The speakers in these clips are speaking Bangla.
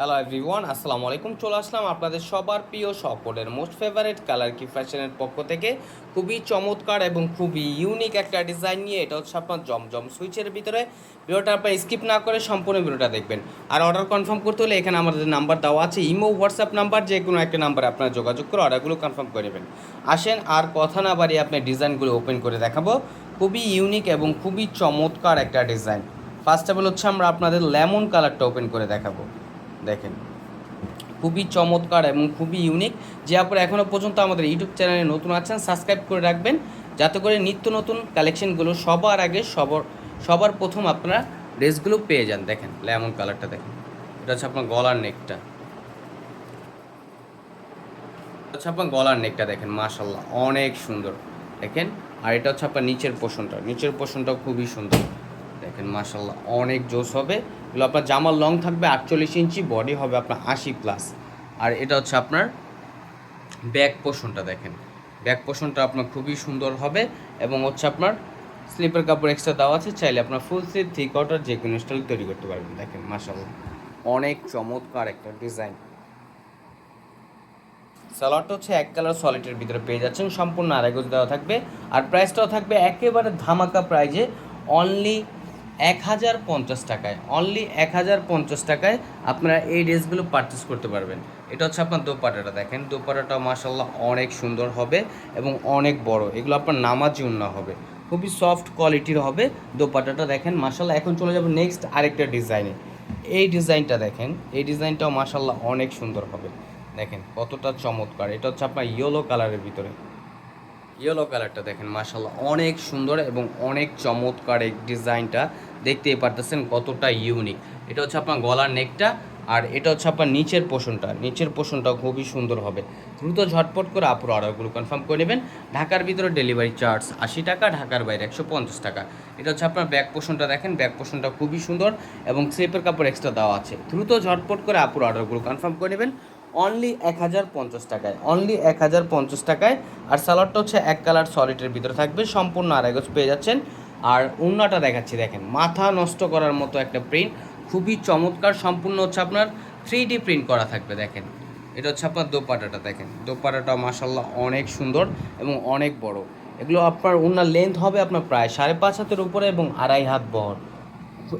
হ্যালো এভরিওয়ান, আসসালামু আলাইকুম। চলে আসলাম আপনাদের সবার প্রিয় সকলের মোস্ট ফেভারিট কালার কি ফ্যাশনের পক্ষ থেকে খুবই চমৎকার এবং খুবই ইউনিক একটা ডিজাইন নিয়ে। এটা হচ্ছে আপনার জমজম সুইচের ভিতরে। ভিডিওটা আপনার স্কিপ না করে সম্পূর্ণ ভিডিওটা দেখবেন। আর অর্ডার কনফার্ম করতে হলে এখানে আমাদের নাম্বার দেওয়া আছে, ইমো হোয়াটসঅ্যাপ নাম্বার, যে কোনো একটা নাম্বারে আপনারা যোগাযোগ করে অর্ডারগুলো কনফার্ম করে নেবেন। আসেন আর কথা না বাড়িয়ে আপনার ডিজাইনগুলো ওপেন করে দেখাবো। খুবই ইউনিক এবং খুবই চমৎকার একটা ডিজাইন। ফার্স্ট অফ অল হচ্ছে আমরা আপনাদের লেমন কালারটা ওপেন করে দেখাবো। দেখেন খুবই চমৎকার এবং খুবই ইউনিক। যে আপনারা এখনও পর্যন্ত আমাদের ইউটিউব চ্যানেলে নতুন আছেন, সাবস্ক্রাইব করে রাখবেন যাতে করে নিত্য নতুন কালেকশনগুলো সবার আগে সবার প্রথম আপনারা ড্রেসগুলো পেয়ে যান। দেখেন লেমন কালারটা, দেখেন এটা হচ্ছে আপনার গলার নেকটা, আপনার গলার নেকটা দেখেন মাশাল্লাহ অনেক সুন্দর। দেখেন আর এটা হচ্ছে আপনার নিচের পোর্শনটাও খুবই সুন্দর। দেখেন মাশাল্লাহ অনেক জোস হবে। এগুলো আপনার জামার লং থাকবে 48 ইঞ্চি, বডি হবে আপনার 80+। আর এটা হচ্ছে আপনার ব্যাক পোর্শনটা, দেখেন ব্যাক পোর্শনটা আপনার খুবই সুন্দর হবে এবং হচ্ছে আপনার স্লিপের কাপড় এক্সট্রা দেওয়া আছে, চাইলে আপনার ফুল স্লিভ থ্রি কোয়ার্টার যে কোনো স্টাইল তৈরি করতে পারবেন। দেখেন মাশাল্লাহ অনেক চমৎকার একটা ডিজাইন। সালোয়ারটা হচ্ছে এক কালার সলিডের ভিতরে পেয়ে যাচ্ছেন, সম্পূর্ণ আড়াই গজ দেওয়া থাকবে। আর প্রাইসটাও থাকবে একেবারে ধামাকা প্রাইজে, অনলি 1050 টাকায়। অনলি 1050 টাকায় আপনারা এই ড্রেসগুলো পারচেস করতে পারবেন। এটা হচ্ছে আপনার দোপাট্টাটা, দেখেন দোপাট্টাটাও মাশাল্লাহ অনেক সুন্দর হবে এবং অনেক বড়। এগুলো আপনার নামাজি ওড়না হবে, খুবই সফট কোয়ালিটির হবে দোপাট্টাটা। দেখেন মাশাল্লাহ। এখন চলে যাবো নেক্সট আরেকটা ডিজাইনে। এই ডিজাইনটা দেখেন, এই ডিজাইনটাও মাশাল্লাহ অনেক সুন্দর হবে। দেখেন কতটা চমৎকার। এটা হচ্ছে আপনার ইয়েলো কালারের ভিতরে, ইয়েলো কালারটা দেখেন মাশাল্লাহ অনেক সুন্দর এবং অনেক চমৎকার। এই ডিজাইনটা দেখতেই পারতেছেন কতটা ইউনিক। এটা হচ্ছে আপনার গলার নেকটা আর এটা হচ্ছে আপনার নিচের পোর্শনটাও খুবই সুন্দর হবে। দ্রুত ঝটপট করে আপুর অর্ডারগুলো কনফার্ম করে নেবেন। ঢাকার ভিতরে ডেলিভারি চার্জ 80 টাকা, ঢাকার বাইরে 150 টাকা। এটা হচ্ছে আপনার ব্যাক পোর্শনটা, দেখেন ব্যাক পোর্শনটা খুবই সুন্দর এবং স্লিপের কাপড় এক্সট্রা দেওয়া আছে। দ্রুত ঝটপট করে আপুর অর্ডারগুলো কনফার্ম করে নেবেন অনলি 1050 টাকায়, অনলি 1050 টাকায়। আর সালোয়ারটা হচ্ছে এক কালার সলিডের ভিতরে থাকবে, সম্পূর্ণ আড়াই গজ পেয়ে যাচ্ছেন। আর ওড়নাটা দেখাচ্ছি, দেখেন মাথা নষ্ট করার মতো একটা প্রিন্ট, খুবই চমৎকার। সম্পূর্ণ হচ্ছে আপনার 3D প্রিন্ট করা থাকবে। দেখেন এটা হচ্ছে আপনার দোপাট্টাটা, দেখেন দোপাট্টাটা মাশাল্লাহ অনেক সুন্দর এবং অনেক বড়। এগুলো আপনার ওড়নার লেন্থ হবে আপনার প্রায় 5.5 হাতের উপরে এবং 2.5 হাত বহর।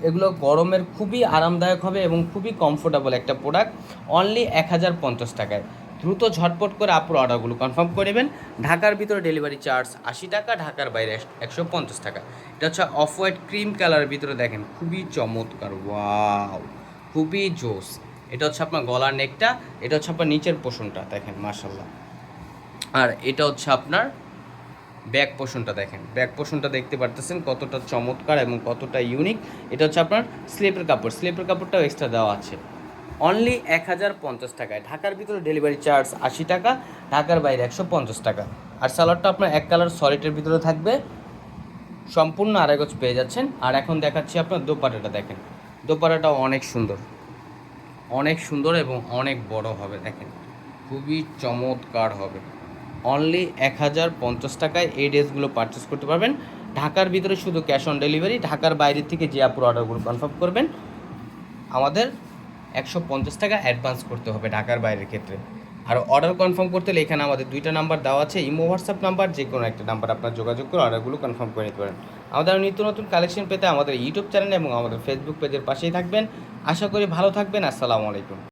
এগুলো গরমের খুবই আরামদায়ক হবে এবং খুবই কমফোর্টেবল একটা প্রোডাক্ট, অনলি 1050 টাকায়। দ্রুত ঝটপট করে আপুর অর্ডারগুলো কনফার্ম করে নেবেন। ঢাকার ভিতরে ডেলিভারি চার্জ 80 টাকা, ঢাকার বাইরে 150 টাকা। এটা হচ্ছে অফ হোয়াইট ক্রিম কালারের ভিতরে, দেখেন খুবই চমৎকার, ওয়াও খুবই জোস। এটা হচ্ছে আপনার গলার নেকটা, এটা হচ্ছে আপনার নিচের পোর্শনটা, দেখেন মাশাল্লাহ। আর এটা হচ্ছে আপনার ব্যাক পোর্শনটা, দেখেন ব্যাক পোর্শনটা দেখতে পারতেছেন কতটা চমৎকার এবং কতটা ইউনিক। এটা হচ্ছে আপনার স্লিপের কাপড়টাও এক্সট্রা দেওয়া আছে, অনলি 1050 টাকায়। ঢাকার ভিতরে ডেলিভারি চার্জ 80 টাকা, ঢাকার বাইরে 150 টাকা। আর সালোয়ারটা আপনার এক কালার সলিডের ভিতরে থাকবে, সম্পূর্ণ আড়াই গজ পেয়ে যাচ্ছেন। আর এখন দেখাচ্ছি আপনার দোপাট্টাটা, দেখেন দোপাট্টাটাও অনেক সুন্দর এবং অনেক বড় হবে। দেখেন খুবই চমৎকার হবে। অনলি 1050 টাকায় এই ড্রেসগুলো পারচেস করতে পারবেন। ঢাকার ভিতরে শুধু ক্যাশ অন ডেলিভারি, ঢাকার বাইরে থেকে যে আপুর অর্ডারগুলো কনফার্ম করবেন আমাদের 150 টাকা অ্যাডভান্স করতে হবে ঢাকার বাইরের ক্ষেত্রে। আর অর্ডার কনফার্ম করতে হলে এখানে আমাদের 2টা নাম্বার দেওয়া আছে, ইমো হোয়াটসঅ্যাপ নাম্বার, যে কোনো একটা নাম্বার আপনার যোগাযোগ করে অর্ডারগুলো কনফার্ম করে নিতে পারেন। আমাদের নিত্য নতুন কালেকশন পেতে আমাদের ইউটিউব চ্যানেল এবং আমাদের ফেসবুক পেজের পাশেই থাকবেন। আশা করি ভালো থাকবেন। আসসালামু আলাইকুম।